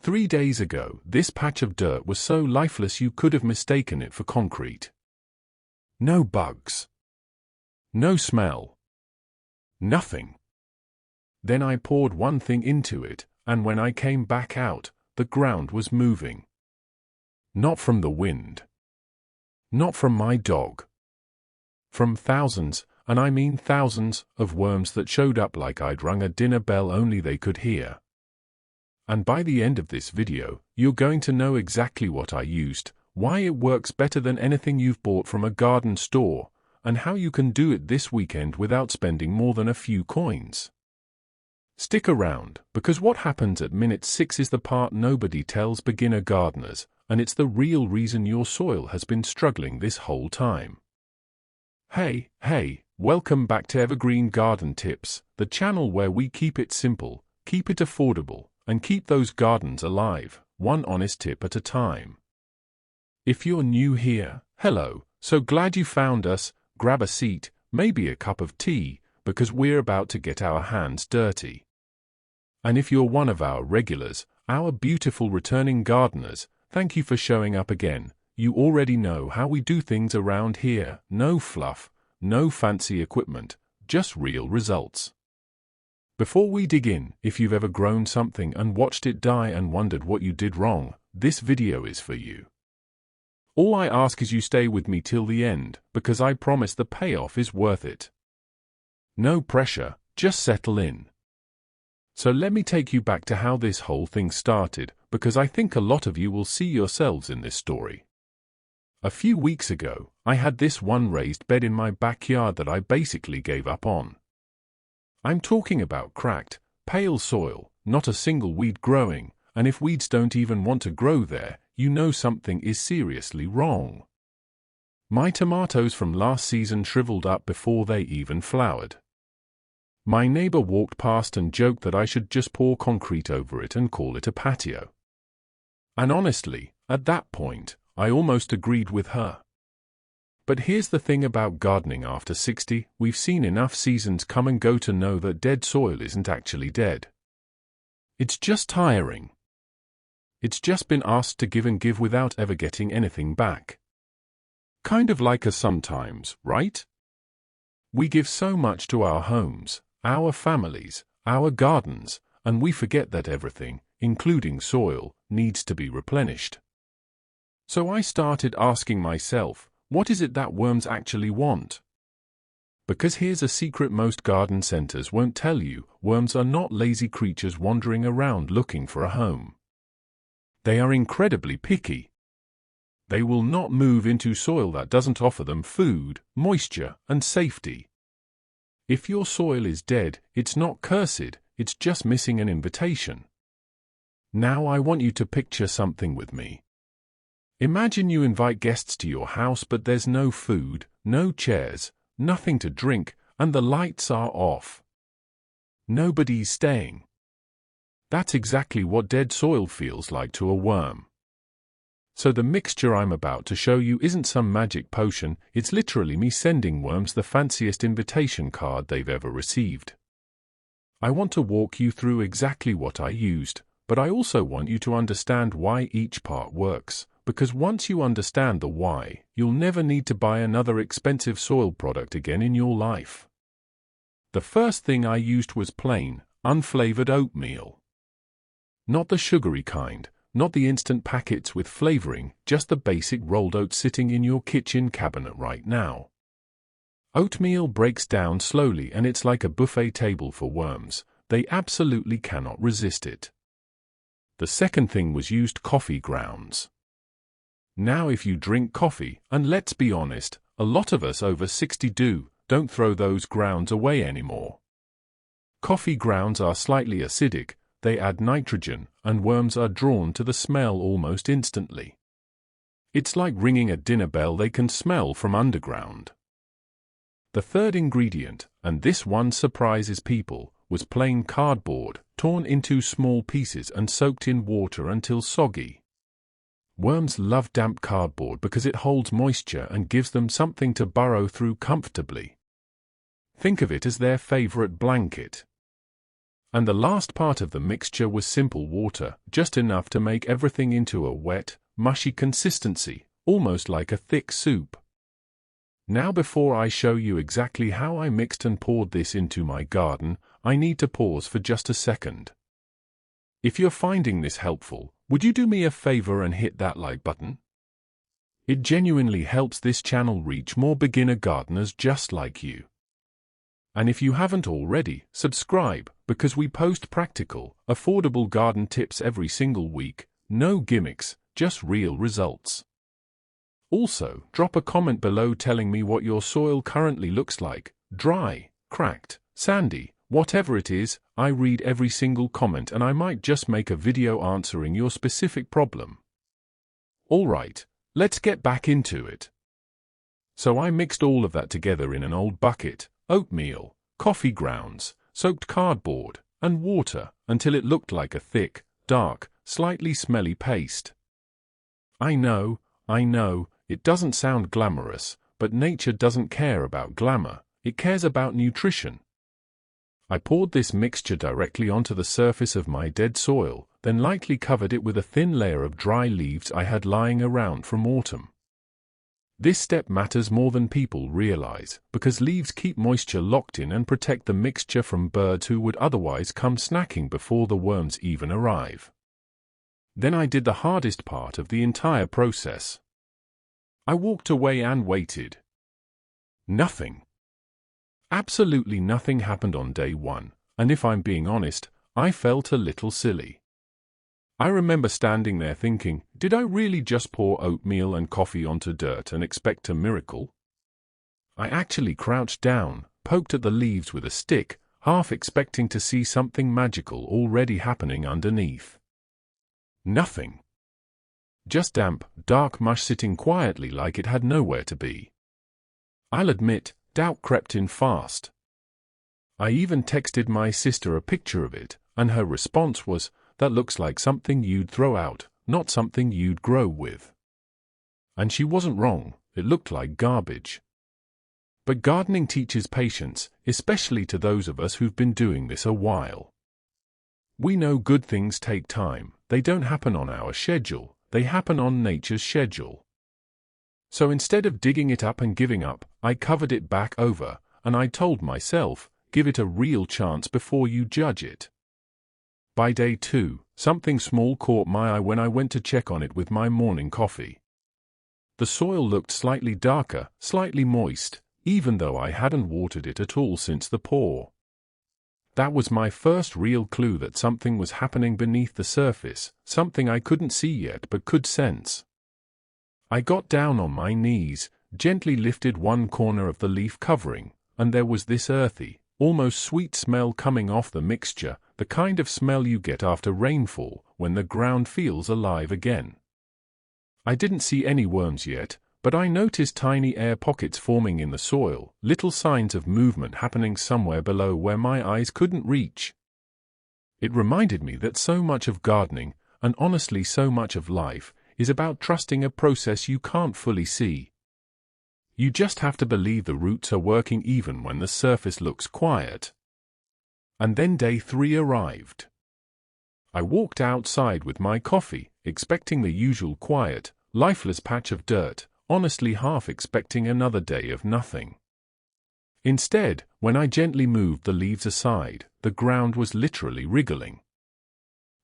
3 days ago, this patch of dirt was so lifeless you could have mistaken it for concrete. No bugs. No smell. Nothing. Then I poured one thing into it, and when I came back out, the ground was moving. Not from the wind. Not from my dog. From thousands, and I mean thousands, of worms that showed up like I'd rung a dinner bell only they could hear. And by the end of this video, you're going to know exactly what I used, why it works better than anything you've bought from a garden store, and how you can do it this weekend without spending more than a few coins. Stick around, because what happens at minute 6 is the part nobody tells beginner gardeners, and it's the real reason your soil has been struggling this whole time. Hey, welcome back to Evergreen Garden Tips, the channel where we keep it simple, keep it affordable, and keep those gardens alive, one honest tip at a time. If you're new here, hello, so glad you found us. Grab a seat, maybe a cup of tea, because we're about to get our hands dirty. And if you're one of our regulars, our beautiful returning gardeners, thank you for showing up again. You already know how we do things around here. No fluff, no fancy equipment, just real results. Before we dig in, if you've ever grown something and watched it die and wondered what you did wrong, this video is for you. All I ask is you stay with me till the end, because I promise the payoff is worth it. No pressure, just settle in. So let me take you back to how this whole thing started, because I think a lot of you will see yourselves in this story. A few weeks ago, I had this one raised bed in my backyard that I basically gave up on. I'm talking about cracked, pale soil, not a single weed growing, and if weeds don't even want to grow there, you know something is seriously wrong. My tomatoes from last season shriveled up before they even flowered. My neighbor walked past and joked that I should just pour concrete over it and call it a patio. And honestly, at that point, I almost agreed with her. But here's the thing about gardening after 60, we've seen enough seasons come and go to know that dead soil isn't actually dead. It's just tiring. It's just been asked to give and give without ever getting anything back. Kind of like us sometimes, right? We give so much to our homes, our families, our gardens, and we forget that everything, including soil, needs to be replenished. So I started asking myself, what is it that worms actually want? Because here's a secret most garden centers won't tell you: worms are not lazy creatures wandering around looking for a home. They are incredibly picky. They will not move into soil that doesn't offer them food, moisture, and safety. If your soil is dead, it's not cursed, it's just missing an invitation. Now I want you to picture something with me. Imagine you invite guests to your house but there's no food, no chairs, nothing to drink, and the lights are off. Nobody's staying. That's exactly what dead soil feels like to a worm. So the mixture I'm about to show you isn't some magic potion, it's literally me sending worms the fanciest invitation card they've ever received. I want to walk you through exactly what I used, but I also want you to understand why each part works, because once you understand the why, you'll never need to buy another expensive soil product again in your life. The first thing I used was plain, unflavored oatmeal. Not the sugary kind, not the instant packets with flavoring, just the basic rolled oat sitting in your kitchen cabinet right now. Oatmeal breaks down slowly and it's like a buffet table for worms. They absolutely cannot resist it. The second thing was used coffee grounds. Now if you drink coffee, and let's be honest, a lot of us over 60 don't throw those grounds away anymore. Coffee grounds are slightly acidic, they add nitrogen, and worms are drawn to the smell almost instantly. It's like ringing a dinner bell they can smell from underground. The third ingredient, and this one surprises people, was plain cardboard, torn into small pieces and soaked in water until soggy. Worms love damp cardboard because it holds moisture and gives them something to burrow through comfortably. Think of it as their favorite blanket. And the last part of the mixture was simple water, just enough to make everything into a wet, mushy consistency, almost like a thick soup. Now before I show you exactly how I mixed and poured this into my garden, I need to pause for just a second. If you're finding this helpful, would you do me a favor and hit that like button? It genuinely helps this channel reach more beginner gardeners just like you. And if you haven't already, subscribe, because we post practical, affordable garden tips every single week, no gimmicks, just real results. Also, drop a comment below telling me what your soil currently looks like, dry, cracked, sandy, whatever it is. I read every single comment and I might just make a video answering your specific problem. Alright, let's get back into it. So I mixed all of that together in an old bucket, oatmeal, coffee grounds, soaked cardboard, and water until it looked like a thick, dark, slightly smelly paste. I know, it doesn't sound glamorous, but nature doesn't care about glamour, it cares about nutrition. I poured this mixture directly onto the surface of my dead soil, then lightly covered it with a thin layer of dry leaves I had lying around from autumn. This step matters more than people realize, because leaves keep moisture locked in and protect the mixture from birds who would otherwise come snacking before the worms even arrive. Then I did the hardest part of the entire process. I walked away and waited. Nothing. Absolutely nothing happened on day one, and if I'm being honest, I felt a little silly. I remember standing there thinking, did I really just pour oatmeal and coffee onto dirt and expect a miracle? I actually crouched down, poked at the leaves with a stick, half expecting to see something magical already happening underneath. Nothing. Just damp, dark mush sitting quietly like it had nowhere to be. I'll admit, doubt crept in fast. I even texted my sister a picture of it, and her response was, "That looks like something you'd throw out, not something you'd grow with." And she wasn't wrong, it looked like garbage. But gardening teaches patience, especially to those of us who've been doing this a while. We know good things take time, they don't happen on our schedule, they happen on nature's schedule. So instead of digging it up and giving up, I covered it back over, and I told myself, give it a real chance before you judge it. By day 2, something small caught my eye when I went to check on it with my morning coffee. The soil looked slightly darker, slightly moist, even though I hadn't watered it at all since the pour. That was my first real clue that something was happening beneath the surface, something I couldn't see yet but could sense. I got down on my knees, gently lifted one corner of the leaf covering, and there was this earthy, almost sweet smell coming off the mixture, the kind of smell you get after rainfall, when the ground feels alive again. I didn't see any worms yet, but I noticed tiny air pockets forming in the soil, little signs of movement happening somewhere below where my eyes couldn't reach. It reminded me that so much of gardening, and honestly so much of life, is about trusting a process you can't fully see. You just have to believe the roots are working even when the surface looks quiet. And then day 3 arrived. I walked outside with my coffee, expecting the usual quiet, lifeless patch of dirt, honestly half expecting another day of nothing. Instead, when I gently moved the leaves aside, the ground was literally wriggling.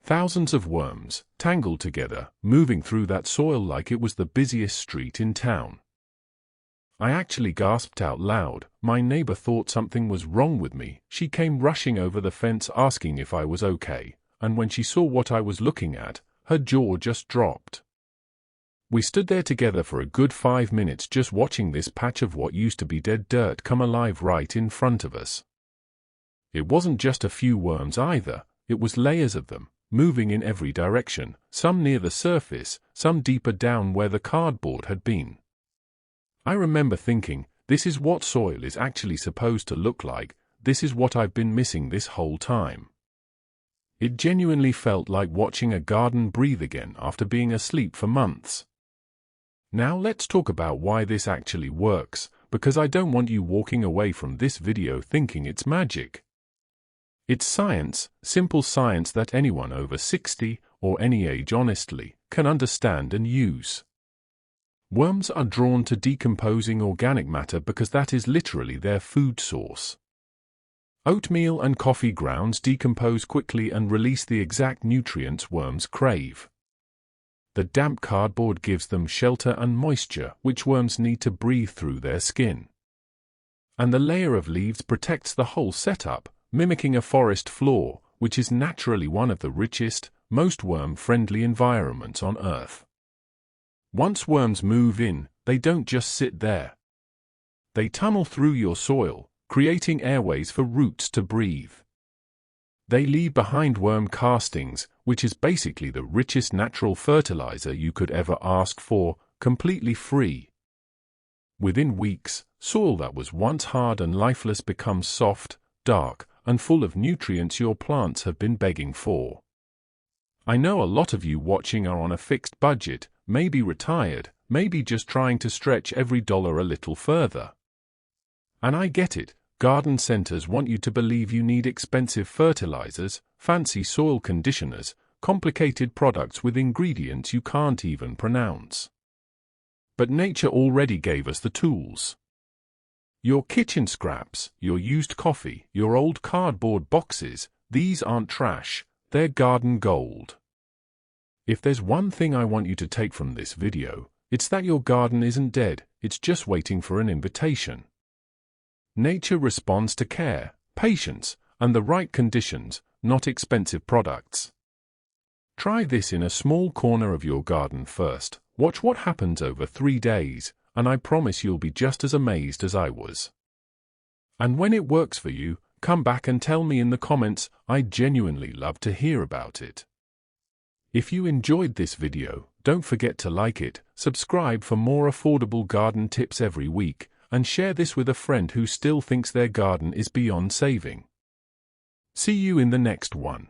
Thousands of worms, tangled together, moving through that soil like it was the busiest street in town. I actually gasped out loud. My neighbor thought something was wrong with me. She came rushing over the fence asking if I was okay, and when she saw what I was looking at, her jaw just dropped. We stood there together for a good 5 minutes just watching this patch of what used to be dead dirt come alive right in front of us. It wasn't just a few worms either, it was layers of them, moving in every direction, some near the surface, some deeper down where the cardboard had been. I remember thinking, this is what soil is actually supposed to look like, this is what I've been missing this whole time. It genuinely felt like watching a garden breathe again after being asleep for months. Now let's talk about why this actually works, because I don't want you walking away from this video thinking it's magic. It's science, simple science that anyone over 60, or any age honestly, can understand and use. Worms are drawn to decomposing organic matter because that is literally their food source. Oatmeal and coffee grounds decompose quickly and release the exact nutrients worms crave. The damp cardboard gives them shelter and moisture, which worms need to breathe through their skin. And the layer of leaves protects the whole setup, mimicking a forest floor, which is naturally one of the richest, most worm-friendly environments on Earth. Once worms move in, they don't just sit there. They tunnel through your soil, creating airways for roots to breathe. They leave behind worm castings, which is basically the richest natural fertilizer you could ever ask for, completely free. Within weeks, soil that was once hard and lifeless becomes soft, dark, and full of nutrients your plants have been begging for. I know a lot of you watching are on a fixed budget, maybe retired, maybe just trying to stretch every dollar a little further. And I get it, garden centers want you to believe you need expensive fertilizers, fancy soil conditioners, complicated products with ingredients you can't even pronounce. But nature already gave us the tools. Your kitchen scraps, your used coffee, your old cardboard boxes, these aren't trash, they're garden gold. If there's one thing I want you to take from this video, it's that your garden isn't dead, it's just waiting for an invitation. Nature responds to care, patience, and the right conditions, not expensive products. Try this in a small corner of your garden first, watch what happens over 3 days, and I promise you'll be just as amazed as I was. And when it works for you, come back and tell me in the comments. I'd genuinely love to hear about it. If you enjoyed this video, don't forget to like it, subscribe for more affordable garden tips every week, and share this with a friend who still thinks their garden is beyond saving. See you in the next one.